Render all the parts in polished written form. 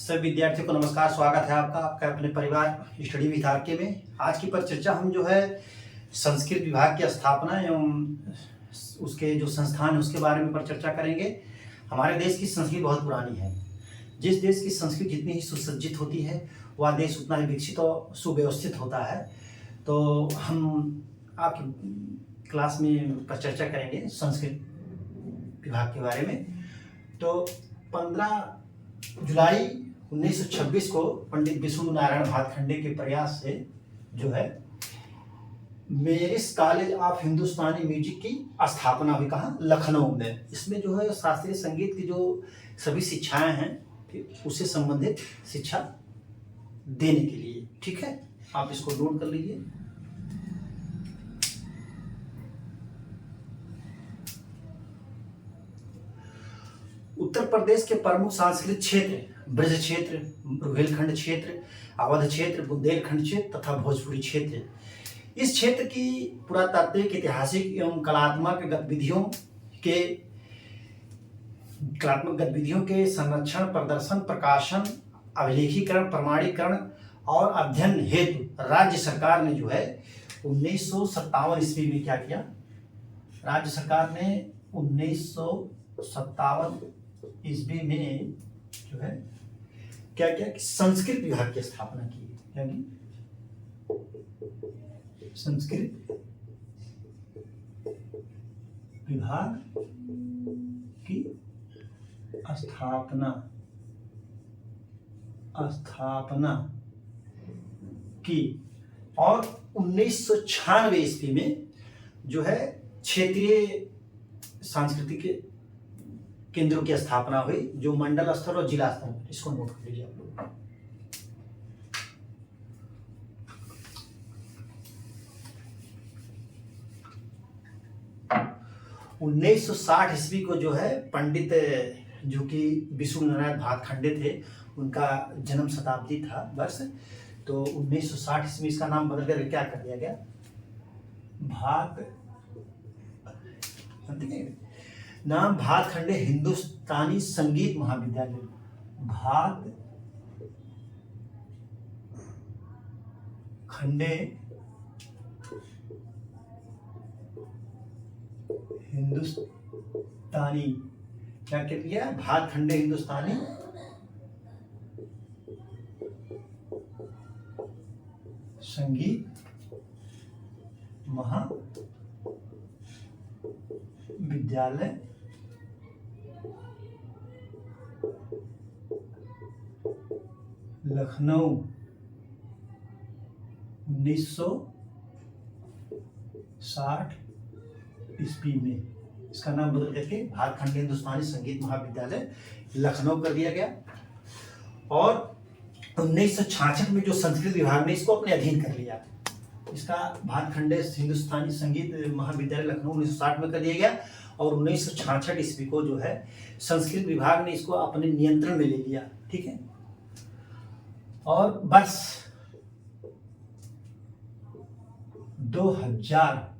सब विद्यार्थियों को नमस्कार। स्वागत है आपका आपका अपने परिवार स्टडी विद आरके में। आज की परिचर्चा हम जो है संस्कृत विभाग की स्थापना एवं उसके जो संस्थान है उसके बारे में परिचर्चा करेंगे। हमारे देश की संस्कृति बहुत पुरानी है। जिस देश की संस्कृति जितनी ही सुसज्जित होती है वह देश उतना ही विकसित और सुव्यवस्थित होता है। तो हम आपकी क्लास में परिचर्चा करेंगे संस्कृत विभाग के बारे में। तो 15 जुलाई 1926 को पंडित विष्णु नारायण भातखंडे के प्रयास से जो है मेरिस कॉलेज ऑफ हिंदुस्तानी म्यूजिक की स्थापना हुई। कहाँ? लखनऊ में। इसमें जो है शास्त्रीय संगीत की जो सभी शिक्षाएं हैं उससे संबंधित शिक्षा देने के लिए। ठीक है, आप इसको नोट कर लीजिए। उत्तर प्रदेश के प्रमुख सांस्कृतिक क्षेत्र ब्रज क्षेत्र, रुहेलखंड क्षेत्र, अवध क्षेत्र, बुंदेलखंड क्षेत्र तथा भोजपुरी क्षेत्र। इस क्षेत्र की पुरातात्विक, ऐतिहासिक एवं कलात्मक गतिविधियों के संरक्षण, प्रदर्शन, प्रकाशन, अभिलेखीकरण, प्रमाणीकरण और अध्ययन हेतु राज्य सरकार ने जो है 1957 ईस्वी में क्या किया? राज्य सरकार ने 1957 ईस्वी में जो है क्या किया कि संस्कृत विभाग की स्थापना की। यानी संस्कृत विभाग की स्थापना की और 1996 ईस्वी में जो है क्षेत्रीय सांस्कृतिक केंद्रों की स्थापना हुई जो मंडल स्तर और जिला स्तर पर। इसको नोट कर लीजिए आप लोग। 1960 ईस्वी को जो है पंडित जो कि विष्णु नारायण भातखंडे थे उनका जन्म शताब्दी था वर्ष। तो 1960 ईस्वी इसका नाम बदल कर क्या कर दिया गया? नाम भातखंडे हिंदुस्तानी संगीत महाविद्यालय। भातखंडे हिंदुस्तानी क्या कह दिया? भातखंडे हिंदुस्तानी संगीत महाविद्यालय लखनऊ 1960 ईस्वी में। इसका नाम बदल करके भातखंडे हिंदुस्तानी संगीत महाविद्यालय लखनऊ कर दिया गया। और 1966 में जो संस्कृत विभाग ने इसको अपने अधीन कर लिया। इसका भातखंडे हिंदुस्तानी संगीत महाविद्यालय लखनऊ 1960 में कर दिया गया और 1966 ईस्वी को जो है संस्कृत विभाग ने इसको अपने नियंत्रण में ले लिया। ठीक है, और बस 2000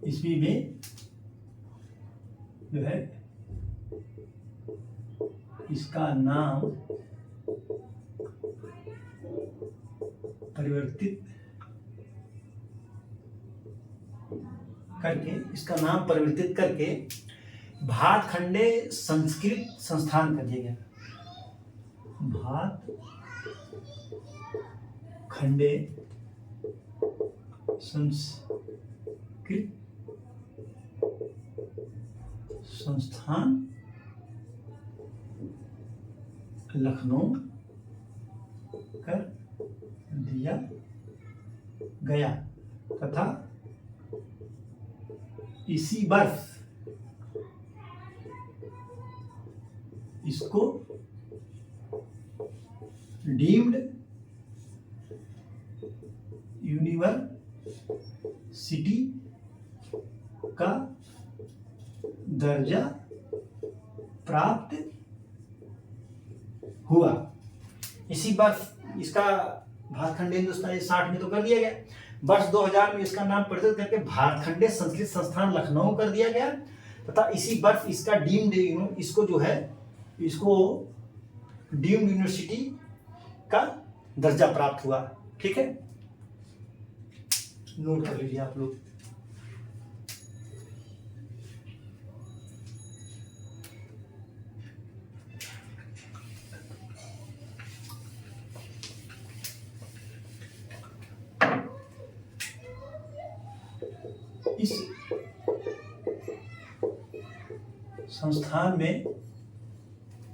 ईस्वी में जो है इसका नाम परिवर्तित करके भातखंडे संस्कृत संस्थान कर दिया गया। भातखंडे संस्कृत संस्थान लखनऊ कर दिया गया तथा इसी वर्ष इसको डीम्ड यूनिवर्सिटी का दर्जा प्राप्त हुआ। इसी वर्ष इसका भातखंडे हिंदुस्तानी 60 में तो कर दिया गया। वर्ष 2000 में इसका नाम परिवर्तित करके भातखंडे संस्कृत संस्थान लखनऊ कर दिया गया तथा इसी वर्ष इसका डीम्ड इसको जो है इसको डीम्ड यूनिवर्सिटी का दर्जा प्राप्त हुआ। ठीक है, नोट कर लीजिए आप लोग।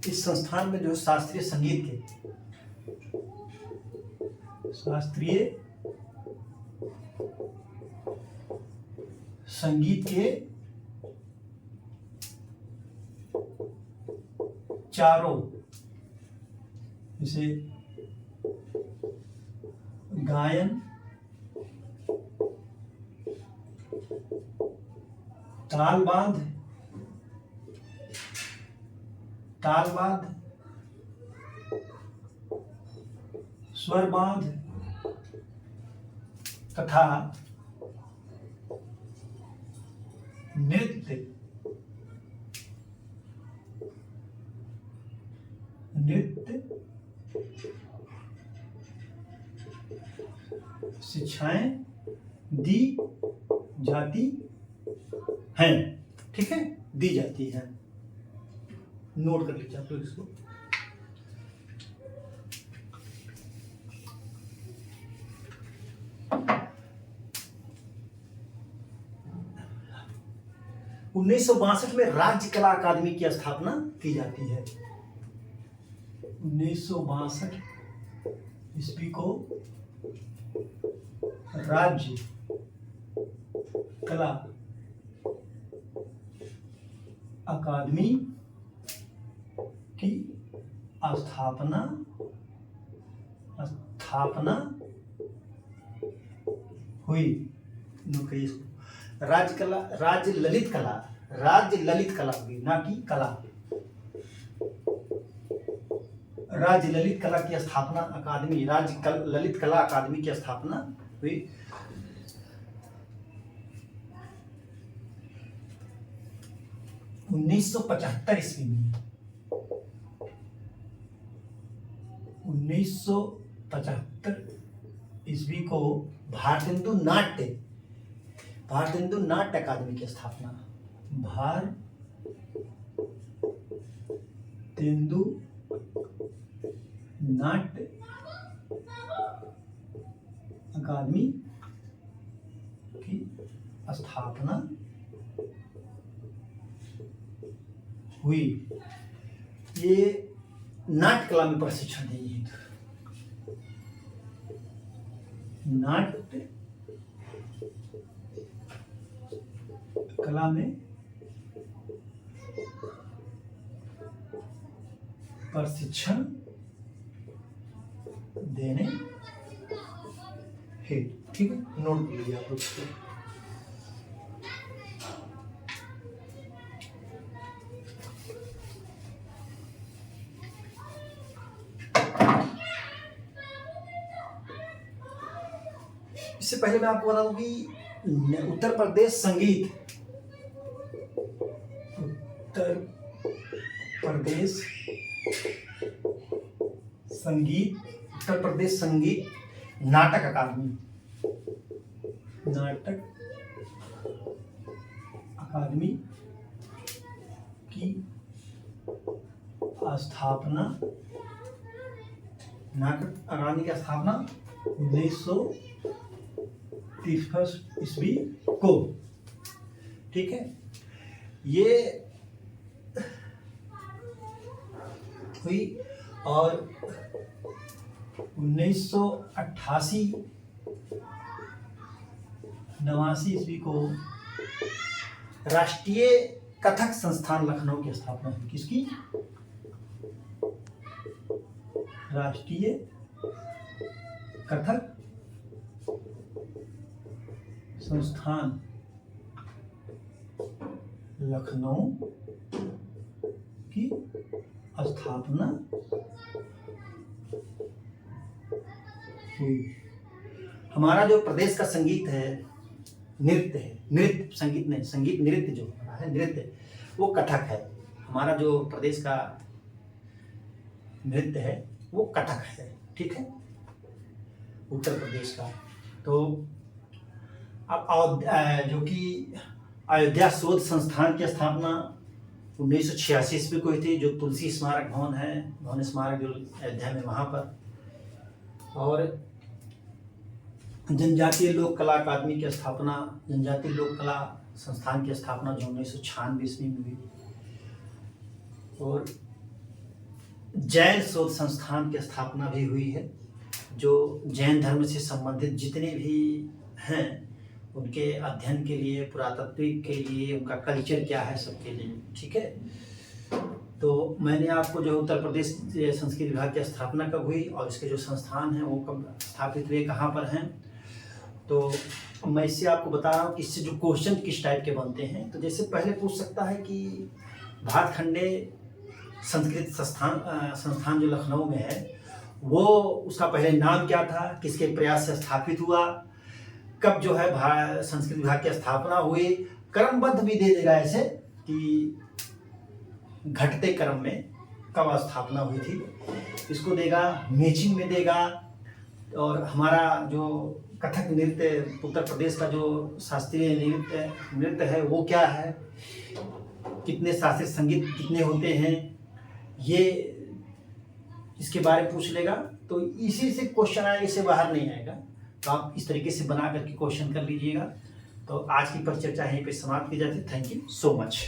इस संस्थान में जो शास्त्रीय संगीत के चारों, जैसे गायन, तालवाद्य, स्वरवाद्य तथा नृत्य शिक्षाएं दी जाती हैं। ठीक है, दी जाती है। नोट कर लीजिए आप लोग इसको। उन्नीस सौ बासठ में राज्य कला अकादमी की स्थापना की जाती है। 1962 ईस्वी को राज्य कला अकादमी की स्थापना हुई। राज्य ललित कला हुई, ना कि कला। राज्य ललित कला की स्थापना अकादमी, ललित कला अकादमी की स्थापना हुई। 1975 ईस्वी में 1975 ईस्वी को भारतेंदु नाट्य अकादमी की स्थापना। भारतेंदु नाट्य अकादमी की स्थापना हुई। ये नाट्य कला में प्रशिक्षण देंगे। नाट्य कला में प्रशिक्षण देने हेतु। ठीक है, नोट कर लीजिए आप लोग। इससे पहले मैं आपको बता दूं कि उत्तर प्रदेश संगीत नाटक अकादमी की स्थापना 1963 ईस्वी को। ठीक है, ये हुई। और 1989 ईस्वी को राष्ट्रीय कथक संस्थान लखनऊ की स्थापना हुई। किसकी? राष्ट्रीय कथक संस्थान लखनऊ की स्थापना हुई। हमारा जो प्रदेश का संगीत है, नृत्य जो है, नृत्य वो कथक है। हमारा जो प्रदेश का नृत्य है वो कथक है, ठीक है, उत्तर प्रदेश का। तो अब जो कि अयोध्या शोध संस्थान की स्थापना 1986 ईस्वी को हुई थी, जो तुलसी स्मारक भवन है, भवन स्मारक जो अयोध्या में, वहाँ पर। और जनजातीय लोक कला अकादमी की स्थापना, जनजातीय लोक कला संस्थान की स्थापना जो 1996 ईस्वी में हुई। और जैन शोध संस्थान की स्थापना भी हुई है, जो जैन धर्म से संबंधित जितने भी हैं उनके अध्ययन के लिए, पुरातत्विक के लिए, उनका कल्चर क्या है, सबके लिए, ठीक है। तो मैंने आपको जो उत्तर प्रदेश संस्कृति विभाग की स्थापना कब हुई और इसके जो संस्थान हैं वो कब स्थापित हुए, कहाँ पर हैं, तो मैं इससे आपको बता रहा हूँ कि इससे जो क्वेश्चन किस टाइप के बनते हैं। तो जैसे पहले पूछ सकता है कि भातखंडे संस्कृत संस्थान जो लखनऊ में है वो, उसका पहले नाम क्या था, किसके प्रयास से स्थापित हुआ, कब जो है संस्कृत विभाग की स्थापना हुई, क्रमबद्ध भी दे देगा ऐसे कि घटते क्रम में कब स्थापना हुई थी, इसको देगा, मैचिंग में देगा। और हमारा जो कथक नृत्य उत्तर प्रदेश का जो शास्त्रीय नृत्य है वो क्या है, कितने शास्त्रीय संगीत कितने होते हैं, ये इसके बारे में पूछ लेगा। तो इसी से क्वेश्चन आएगा, इससे बाहर नहीं आएगा। तो आप इस तरीके से बना करके क्वेश्चन कर लीजिएगा। तो आज की परिचर्चा यहीं पे समाप्त की जाती है। Thank you so much.